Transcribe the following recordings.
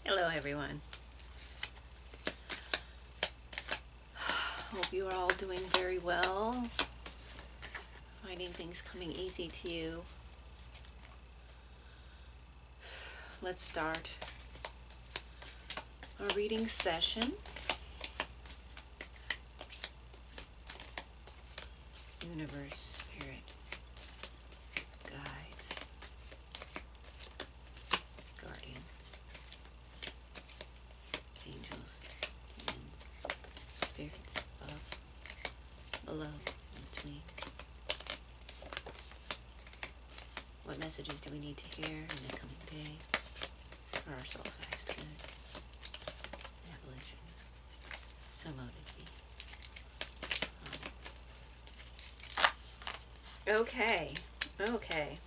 Hello everyone. Hope you are all doing very well. Finding things coming easy to you. Let's start our reading session. Universe, Spirit, guides, guardians, angels, demons, spirits above, below, in between. What messages do we need to hear in the coming days for our soul's highest good and evolution? So mote it be. Okay. Okay.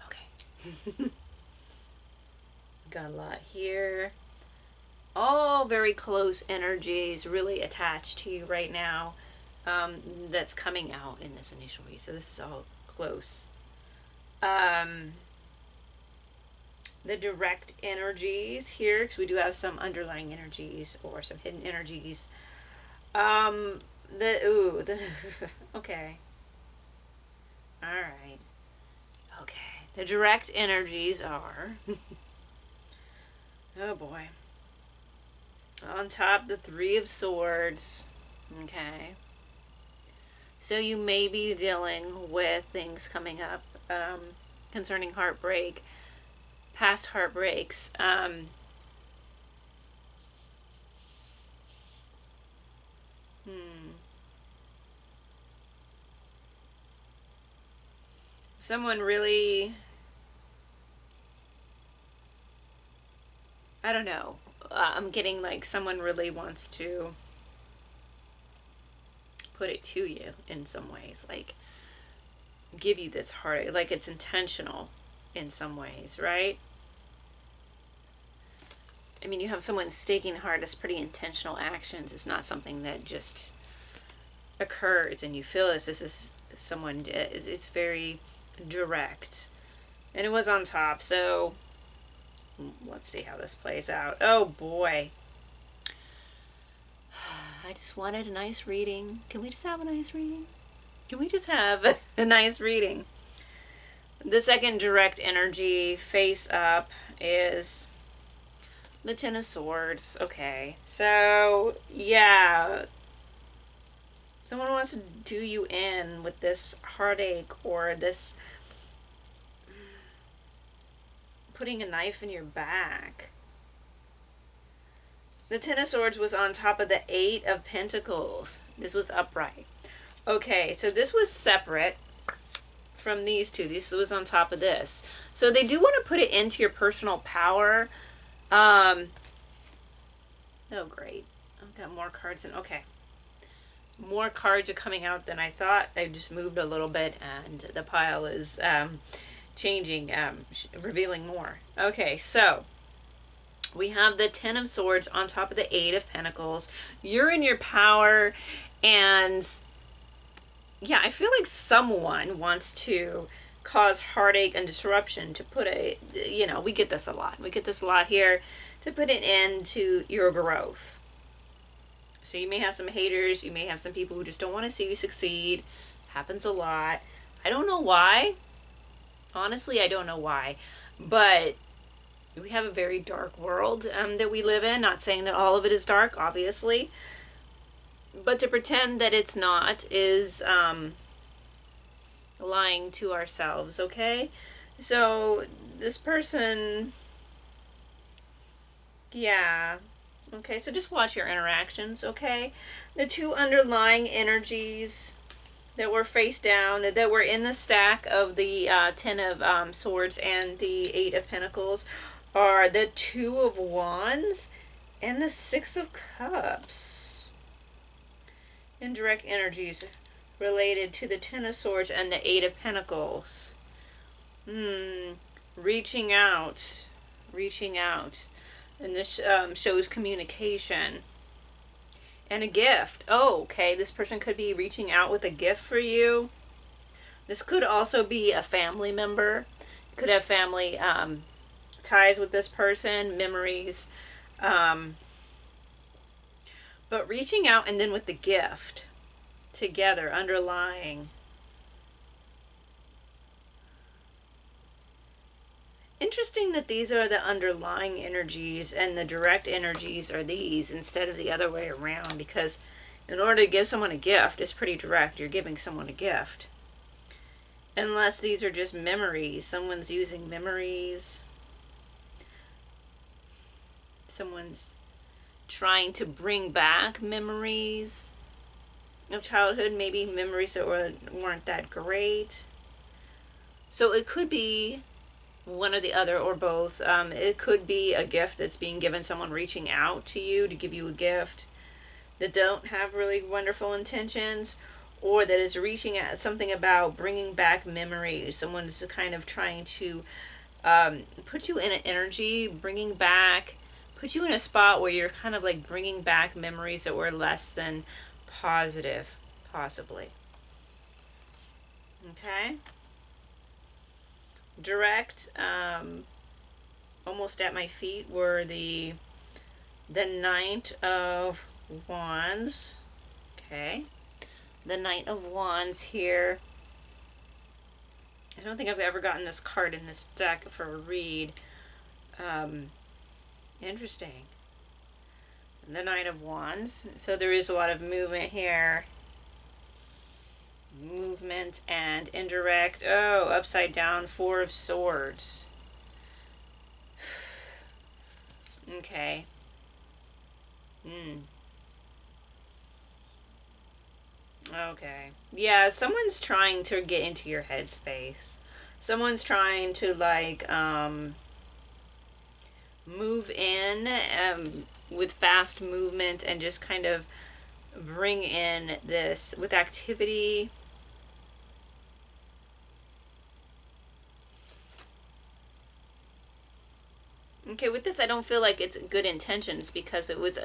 Okay. Got a lot here. All very close energies really attached to you right now. That's coming out in this initial read. So this is all close. The direct energies here, because we do have some underlying energies or some hidden energies. Okay. All right. Okay. The direct energies are, oh boy. On top, the Three of Swords. Okay. So you may be dealing with things coming up concerning heartbreak, past heartbreaks. Someone really, I don't know. I'm getting like someone really wants to put it to you in some ways, like give you this heartache, like it's intentional in some ways, right? I mean, you have someone staking hard as pretty intentional actions. It's not something that just occurs and you feel this. This is someone, it's very direct. And it was on top, so let's see how this plays out. Oh boy. I just wanted a nice reading. Can we just have a nice reading? Can we just have a nice reading? The second direct energy face up is the Ten of Swords. Okay, so yeah, someone wants to do you in with this heartache or this putting a knife in your back. The Ten of Swords was on top of the Eight of Pentacles. This was upright. Okay, so this was separate from these two. This was on top of this. So they do want to put it into your personal power. Oh, great. I've got more cards in. Okay. More cards are coming out than I thought. I just moved a little bit and the pile is changing, revealing more. Okay, so we have the Ten of Swords on top of the Eight of Pentacles. You're in your power, and yeah, I feel like someone wants to cause heartache and disruption to put a, you know, we get this a lot. We get this a lot here, to put an end to your growth. So you may have some haters. You may have some people who just don't want to see you succeed. Happens a lot. I don't know why. Honestly, I don't know why. But we have a very dark world that we live in. Not saying that all of it is dark, obviously. But to pretend that it's not is lying to ourselves, okay? So this person, yeah. Okay, so just watch your interactions, okay? The two underlying energies that were face down, that were in the stack of the Ten of Swords and the Eight of Pentacles, are the Two of Wands and the Six of Cups. Indirect energies related to the Ten of Swords and the Eight of Pentacles. Reaching out. And this shows communication. And a gift. Oh, okay. This person could be reaching out with a gift for you. This could also be a family member. You could have family ties with this person, memories. Um, but reaching out and then with the gift together, underlying. Interesting that these are the underlying energies and the direct energies are these instead of the other way around, because in order to give someone a gift, it's pretty direct. You're giving someone a gift. Unless these are just memories. Someone's using memories. Someone's trying to bring back memories of childhood, maybe memories that weren't that great. So it could be one or the other or both. It could be a gift that's being given, someone reaching out to you to give you a gift that don't have really wonderful intentions, or that is reaching at something about bringing back memories. Someone's kind of trying to put you in an energy, bringing back, put you in a spot where you're kind of like bringing back memories that were less than positive, possibly. Okay? Direct, almost at my feet, were the Knight of Wands. Okay. The Knight of Wands here. I don't think I've ever gotten this card in this deck for a read. Interesting. The Knight of Wands. So there is a lot of movement here. Movement and indirect. Oh, upside down, Four of Swords. Okay. Okay. Yeah, someone's trying to get into your headspace. Someone's trying to like move in with fast movement and just kind of bring in this with activity. Okay, with this I don't feel like it's good intentions because it was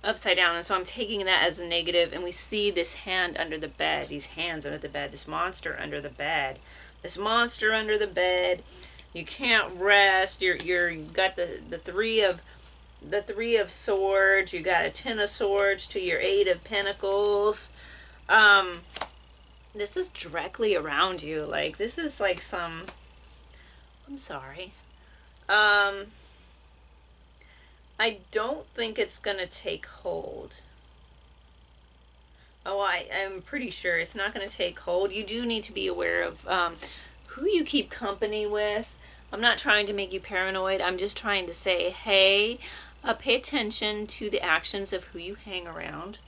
upside down, and so I'm taking that as a negative, and we see this hand under the bed, these hands under the bed, this monster under the bed. This monster under the bed. You can't rest. You got the three of swords, you got a 10 of swords to your 8 of pentacles. This is directly around you. Like this is like some, I'm sorry. I don't think it's gonna take hold. Oh, I'm pretty sure it's not gonna take hold. You do need to be aware of who you keep company with. I'm not trying to make you paranoid. I'm just trying to say, hey, pay attention to the actions of who you hang around.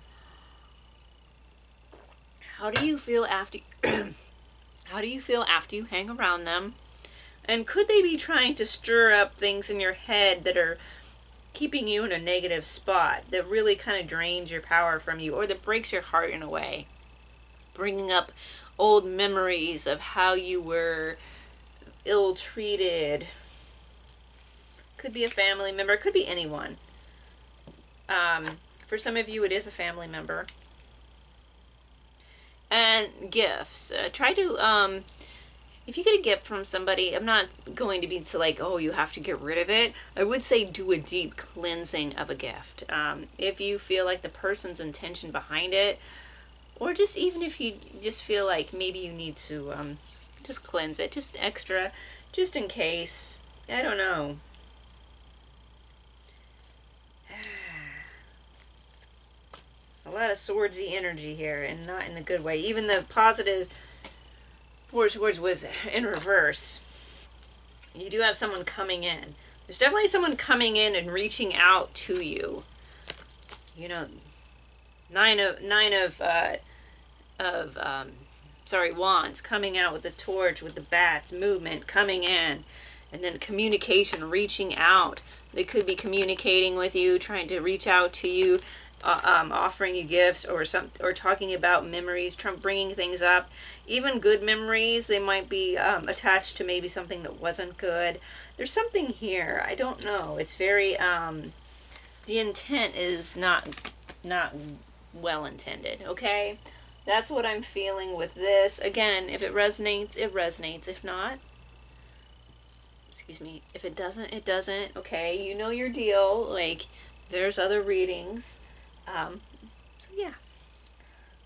How do you feel after how do you feel after you hang around them? And could they be trying to stir up things in your head that are keeping you in a negative spot, that really kind of drains your power from you, or that breaks your heart in a way? Bringing up old memories of how you were ill-treated. Could be a family member, could be anyone. For some of you it is a family member. And gifts. Try to, if you get a gift from somebody, I'm not going to be to like, oh, you have to get rid of it. I would say do a deep cleansing of a gift. If you feel like the person's intention behind it, or just even if you just feel like maybe you need to just cleanse it, just extra, just in case. I don't know. A lot of swordsy energy here, and not in a good way. Even the positive Four of Swords was in reverse. You do have someone coming in. There's definitely someone coming in and reaching out to you. You know, Wands, coming out with the torch, with the bats, movement, coming in, and then communication, reaching out. They could be communicating with you, trying to reach out to you, offering you gifts, or talking about memories, bringing things up. Even good memories, they might be attached to maybe something that wasn't good. There's something here. I don't know. It's very the intent is not well intended. Okay, that's what I'm feeling with this. Again, if it resonates, it resonates. If not, excuse me, if it doesn't, it doesn't. Okay, you know your deal. Like, there's other readings. So yeah.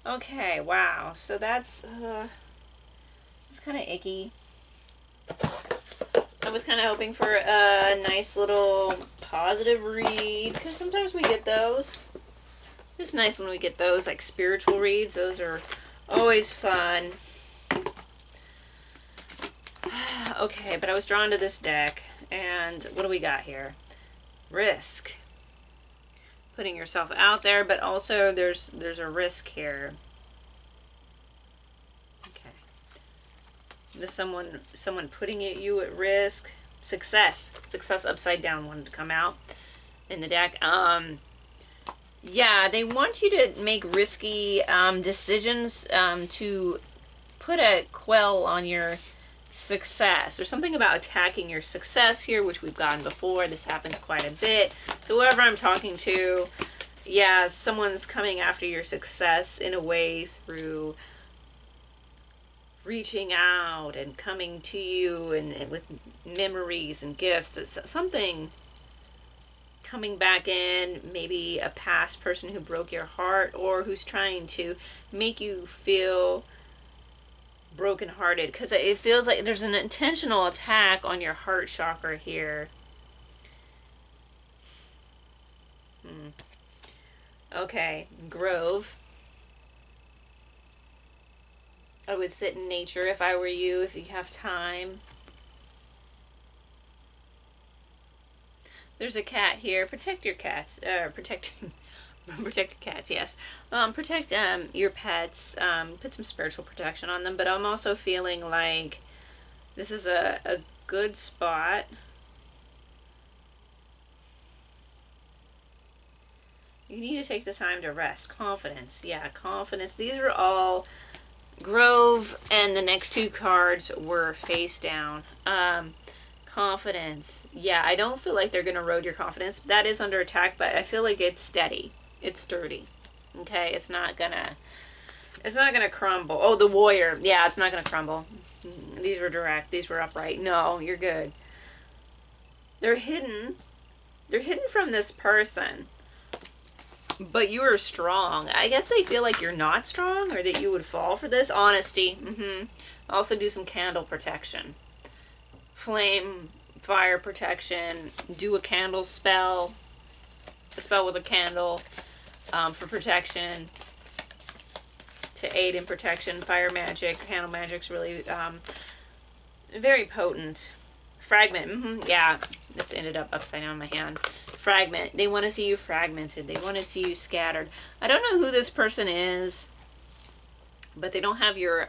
Okay, wow. So that's kind of icky. I was kind of hoping for a nice little positive read, because sometimes we get those. It's nice when we get those, like spiritual reads. Those are always fun. Okay, but I was drawn to this deck, and what do we got here? Risk. Putting yourself out there, but also there's a risk here. Okay. There's someone putting you at risk. Success upside down wanted to come out in the deck. Yeah, they want you to make risky decisions to put a quell on your success. There's something about attacking your success here, which we've gotten before. This happens quite a bit. So whoever I'm talking to, yeah, someone's coming after your success in a way through reaching out and coming to you and with memories and gifts. It's something coming back in, maybe a past person who broke your heart or who's trying to make you feel brokenhearted, because it feels like there's an intentional attack on your heart chakra here. Okay, Grove. I would sit in nature if I were you, if you have time. There's a cat here. Protect your cats. Protect your cats, yes. Protect your pets. Put some spiritual protection on them. But I'm also feeling like this is a good spot. You need to take the time to rest. Confidence. Yeah, confidence. These are all Grove, and the next two cards were face down. Confidence. Yeah, I don't feel like they're going to erode your confidence. That is under attack, but I feel like it's steady. It's sturdy. Okay, it's not gonna crumble. Oh, the warrior. Yeah, it's not gonna crumble. These were direct. These were upright. No, you're good. They're hidden. They're hidden from this person. But you are strong. I guess they feel like you're not strong, or that you would fall for this. Honesty. Also do some candle protection. Flame, fire protection. Do a candle spell. A spell with a candle for protection. To aid in protection. Fire magic. Candle magic's really very potent. Fragment. Yeah. This ended up upside down in my hand. Fragment. They want to see you fragmented. They want to see you scattered. I don't know who this person is, but they don't have your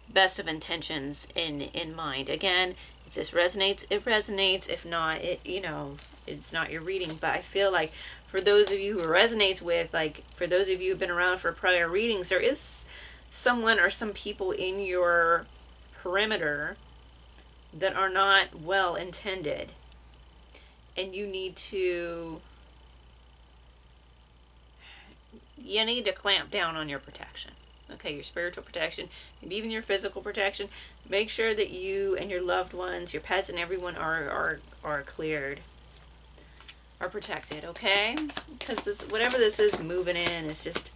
best of intentions in mind. Again, if this resonates, it resonates. If not, it's not your reading. But I feel like for those of you who it resonates with, like for those of you who've been around for prior readings, there is someone or some people in your perimeter that are not well intended. And you need to clamp down on your protection. Okay, your spiritual protection, maybe even your physical protection. Make sure that you and your loved ones, your pets and everyone are cleared, are protected, okay? Because whatever this is moving in, it's just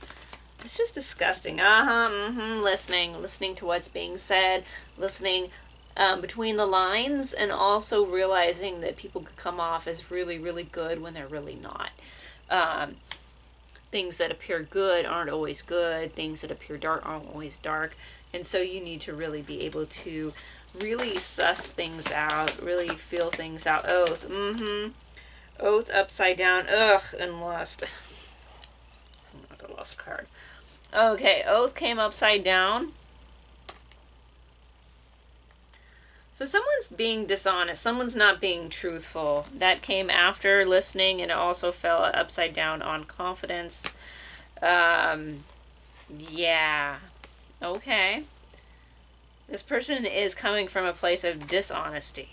disgusting. Listening to what's being said, listening between the lines, and also realizing that people could come off as really, really good when they're really not. Things that appear good aren't always good. Things that appear dark aren't always dark. And so you need to really be able to really suss things out, really feel things out. Oath. Oath upside down. Ugh, and lust. Not the lust card. Okay, oath came upside down. So someone's being dishonest. Someone's not being truthful. That came after listening, and it also fell upside down on confidence. Yeah. Okay. This person is coming from a place of dishonesty.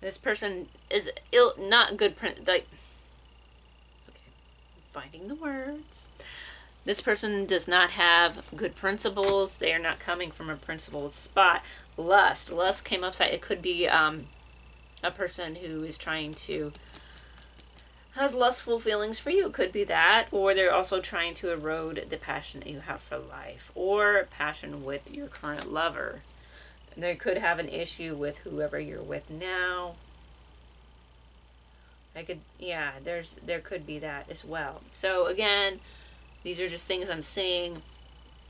This person is not good. Okay. Finding the words. This person does not have good principles. They are not coming from a principled spot. Lust. Lust came upside. It could be a person who is trying to, has lustful feelings for you. It could be that. Or they're also trying to erode the passion that you have for life. Or there with your current lover. They could have an issue with whoever you're with now. There could be that as well. So again, these are just things I'm seeing,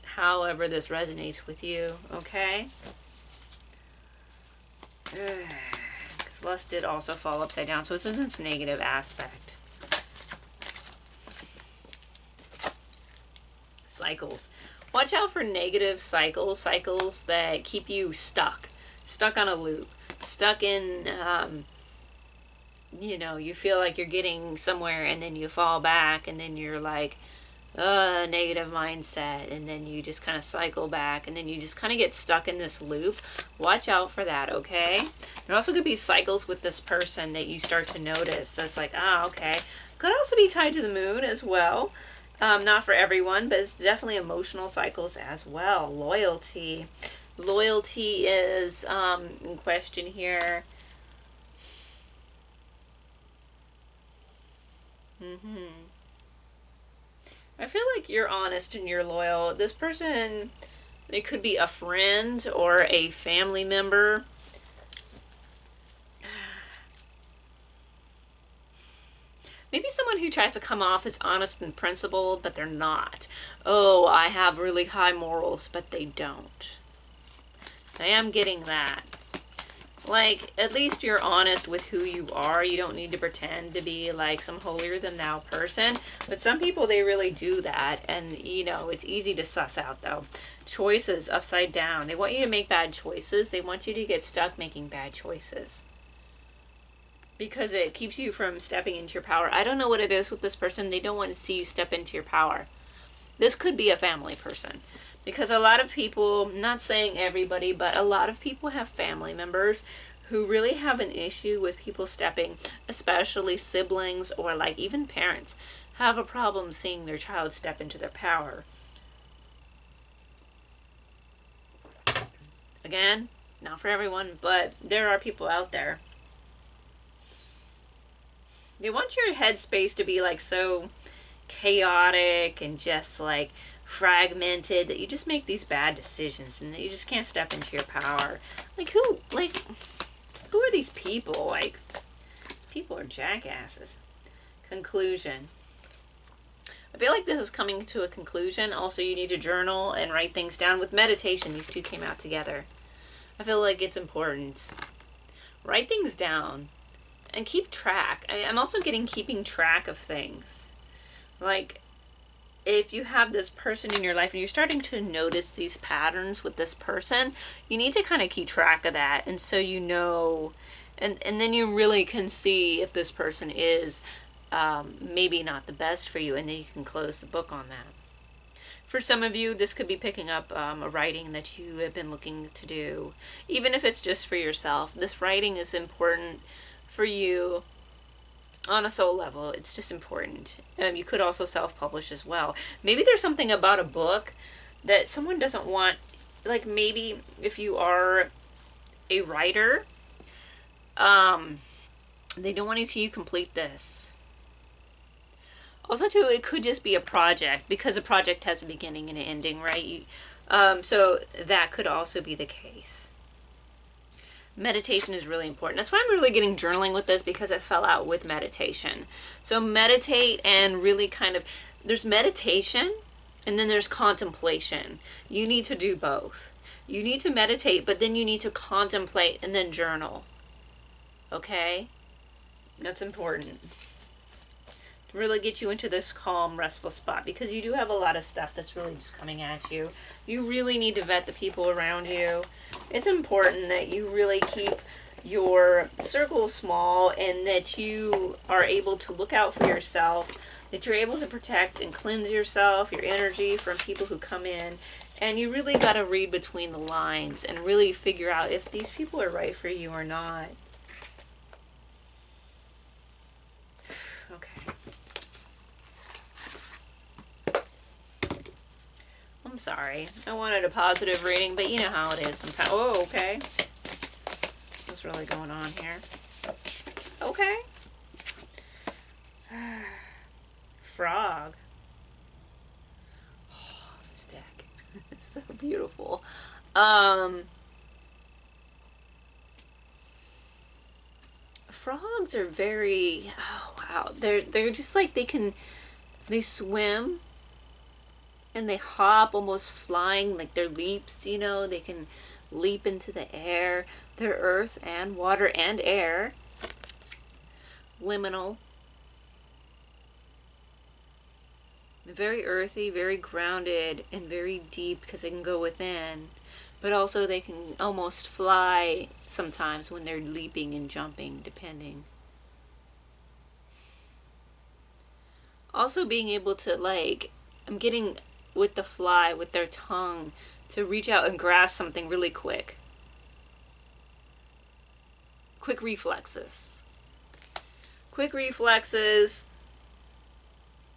however this resonates with you, okay? Because lust did also fall upside down, so it's in its negative aspect. Cycles. Watch out for negative cycles that keep you stuck on a loop, stuck in, you feel like you're getting somewhere and then you fall back and then you're like, negative mindset, and then you just kind of cycle back and then you just kind of get stuck in this loop. Watch out for that, okay? There also could be cycles with this person that you start to notice. So it's like, okay. Could also be tied to the moon as well. Not for everyone, but it's definitely emotional cycles as well. Loyalty. Loyalty is in question here. I feel like you're honest and you're loyal. This person, it could be a friend or a family member. Maybe someone who tries to come off as honest and principled, but they're not. Oh, I have really high morals, but they don't. I am getting that. Like, at least you're honest with who you are. You don't need to pretend to be like some holier than thou person. But some people, they really do that. And, it's easy to suss out, though. Choices upside down. They want you to make bad choices. They want you to get stuck making bad choices. Because it keeps you from stepping into your power. I don't know what it is with this person. They don't want to see you step into your power. This could be a family person. Because a lot of people, not saying everybody, but a lot of people have family members who really have an issue with people stepping, especially siblings or like even parents, have a problem seeing their child step into their power. Again, not for everyone, but there are people out there. They want your headspace to be like so chaotic and just like fragmented that you just make these bad decisions and that you just can't step into your power. Who are these people? Like, people are jackasses. Conclusion. I feel like this is coming to a conclusion. Also, you need to journal and write things down. With meditation, these two came out together. I feel like it's important. Write things down. And keep track. I'm also getting keeping track of things. Like, if you have this person in your life and you're starting to notice these patterns with this person, you need to kind of keep track of that. And so and then you really can see if this person is maybe not the best for you, and then you can close the book on that. For some of you, this could be picking up a writing that you have been looking to do. Even if it's just for yourself, this writing is important for you on a soul level. It's just important. You could also self-publish as well. Maybe there's something about a book that someone doesn't want. Like, maybe if you are a writer, they don't want to see you complete this. Also, too, it could just be a project, because a project has a beginning and an ending, right? So that could also be the case. Meditation is really important. That's why I'm really getting journaling with this, because it fell out with meditation. So meditate and really there's meditation and then there's contemplation. You need to do both. You need to meditate, but then you need to contemplate and then journal. Okay? That's important. To really get you into this calm, restful spot, because you do have a lot of stuff that's really just coming at you. You really need to vet the people around you. It's important that you really keep your circle small and that you are able to look out for yourself, that you're able to protect and cleanse yourself, your energy from people who come in. And you really got to read between the lines and really figure out if these people are right for you or not. Okay. sorry. I wanted a positive reading, but you know how it is sometimes. Oh, okay. What's really going on here? Okay. Frog. Oh, this deck. It's so beautiful. Frogs are very, oh wow. They're just like they swim and they hop almost flying, like their leaps, you know, they can leap into the air. They're earth and water and air. Liminal. They're very earthy, very grounded, and very deep because they can go within. But also they can almost fly sometimes when they're leaping and jumping, depending. Also being able to, like, I'm getting with the fly, with their tongue, to reach out and grasp something really quick. Quick reflexes. Quick reflexes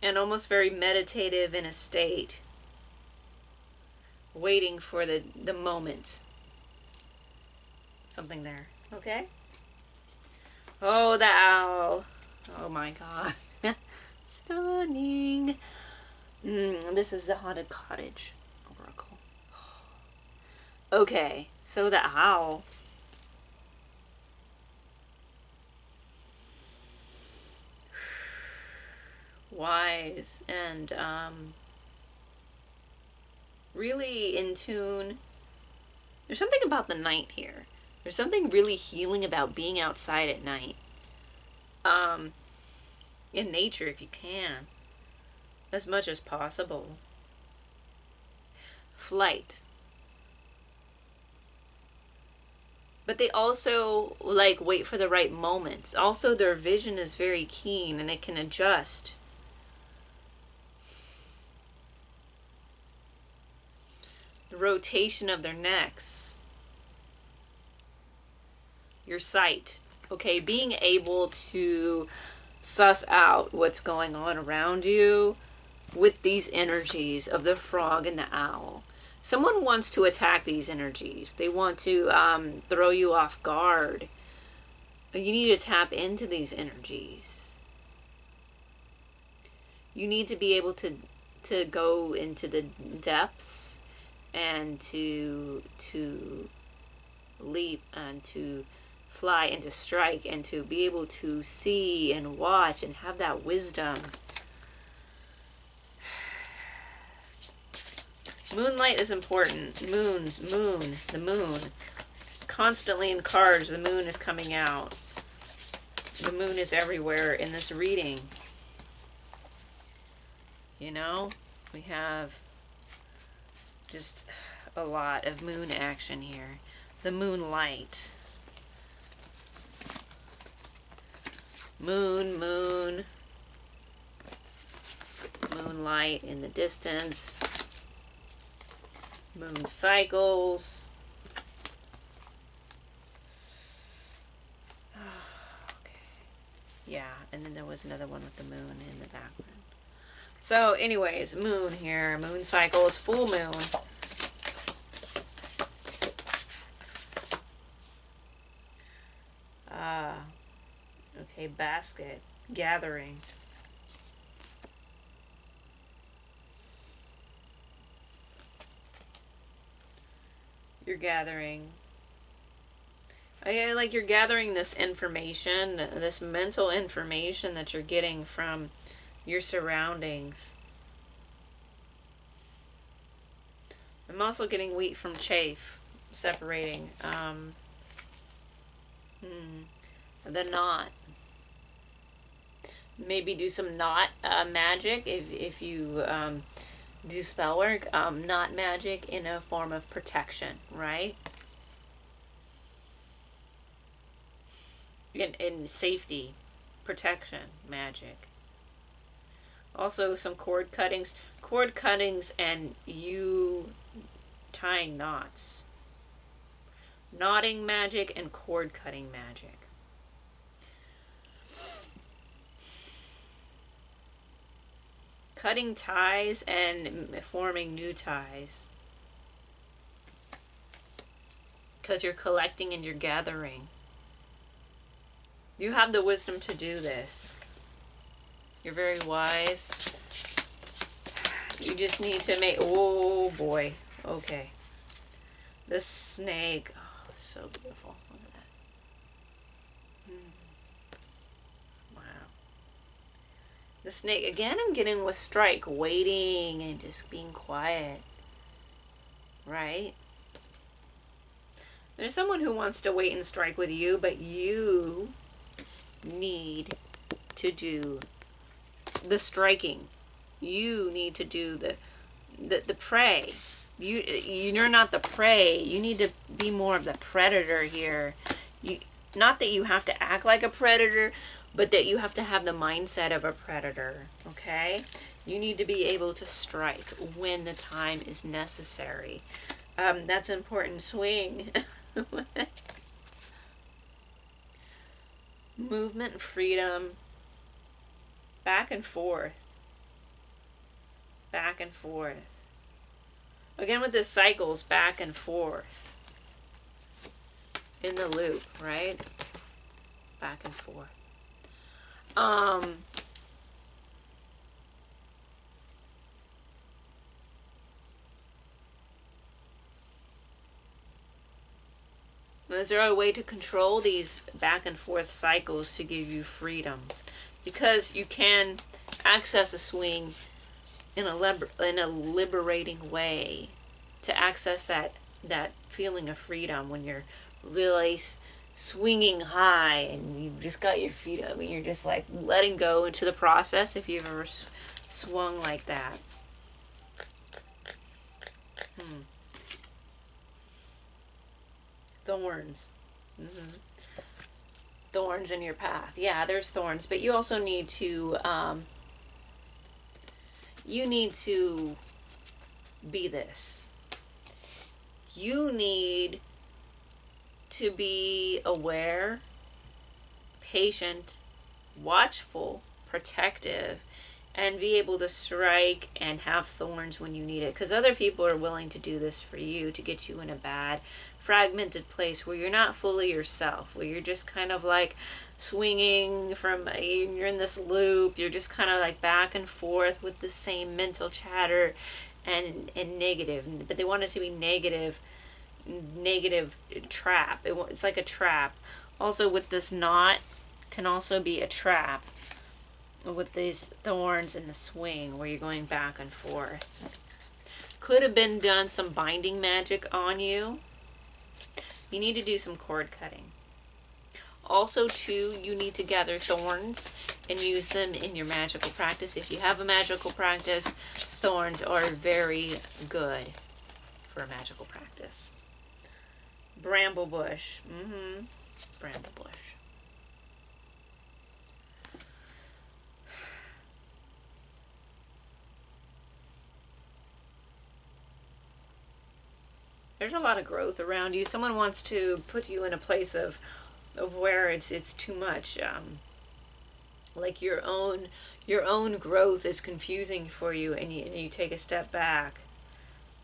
and almost very meditative in a state. Waiting for the moment. Something there. Okay? Oh, the owl. Oh my god. Stunning. This is the Haunted Cottage Oracle. Okay, so the owl. Wise and really in tune. There's something about the night here. There's something really healing about being outside at night. In nature if you can. As much as possible. Flight. But they also, like, wait for the right moments. Also, their vision is very keen and it can adjust. The rotation of their necks. Your sight. Okay, being able to suss out what's going on around you with these energies of the frog and the owl. Someone wants to attack these energies. They want to throw you off guard. You need to tap into these energies. You need to be able to go into the depths and to leap and to fly and to strike and to be able to see and watch and have that wisdom. Moonlight is important. The moon. Constantly in cards, the moon is coming out. The moon is everywhere in this reading. You know, we have just a lot of moon action here. The moonlight. Moonlight in the distance. Moon cycles. Okay. Yeah, and then there was another one with the moon in the background. So anyways, moon here. Moon cycles, full moon. Okay, basket. Gathering. You're gathering. Like you're gathering this information, this mental information that you're getting from your surroundings. I'm also getting wheat from chaff, separating. The knot. Maybe do some knot magic if you do spell work. Knot magic in a form of protection, right? In safety, protection, magic. Also some cord cuttings and you tying knots. Knotting magic and cord cutting magic. cutting ties and forming new ties. Because you're collecting and you're gathering. You have the wisdom to do this. You're very wise. You just need to make, oh boy, okay. This snake, oh, so beautiful. Look at that. Wow. The snake, again, I'm getting with strike, waiting and just being quiet. Right? There's someone who wants to wait and strike with you, but you need to do the striking. You need to do the prey. You're not the prey. You need to be more of the predator here. Not that you have to act like a predator, but that you have to have the mindset of a predator. Okay? You need to be able to strike when the time is necessary. That's important. Swing. Movement, freedom, back and forth, back and forth. Again with the cycles, back and forth in the loop, right? Back and forth. Is there a way to control these back and forth cycles to give you freedom? Because you can access a swing in a liberating way, to access that feeling of freedom when you're really swinging high and you've just got your feet up and you're just like letting go into the process, if you've ever swung like that. Thorns. Thorns in your path. Yeah, there's thorns, but you also need to be this. You need to be aware, patient, watchful, protective, and be able to strike and have thorns when you need it. Because other people are willing to do this for you, to get you in a bad, fragmented place where you're not fully yourself, where you're just kind of like swinging from, you're in this loop, you're just kind of like back and forth with the same mental chatter and negative. But they want it to be negative trap. It's like a trap. Also with this knot can also be a trap with these thorns in the swing where you're going back and forth. Could have been done some binding magic on you. You need to do some cord cutting. Also, too, you need to gather thorns and use them in your magical practice. If you have a magical practice, thorns are very good for a magical practice. Bramble bush. Bramble bush. There's a lot of growth around you. Someone wants to put you in a place of where it's too much. Like your own growth is confusing for you, and you take a step back.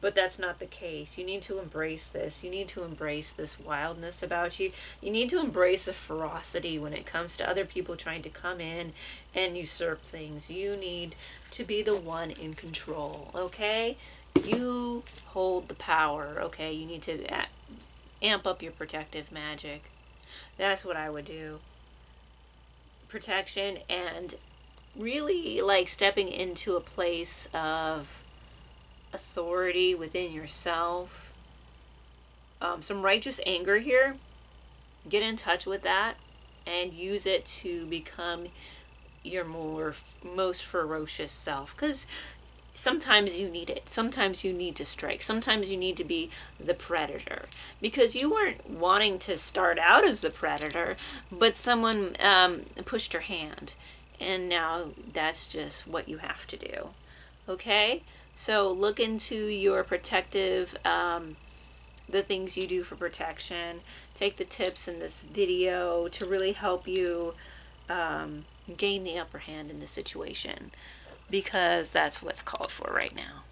But that's not the case. You need to embrace this. You need to embrace this wildness about you. You need to embrace the ferocity when it comes to other people trying to come in and usurp things. You need to be the one in control, okay? You hold the power, okay? You need to amp up your protective magic. That's what I would do. Protection, and really like stepping into a place of authority within yourself. Some righteous anger here. Get in touch with that and use it to become your most ferocious self. Because sometimes you need it. Sometimes you need to strike. Sometimes you need to be the predator. Because you weren't wanting to start out as the predator, but someone pushed your hand. And now that's just what you have to do. Okay? So look into your protective, the things you do for protection. Take the tips in this video to really help you gain the upper hand in the situation. because that's what's called for right now.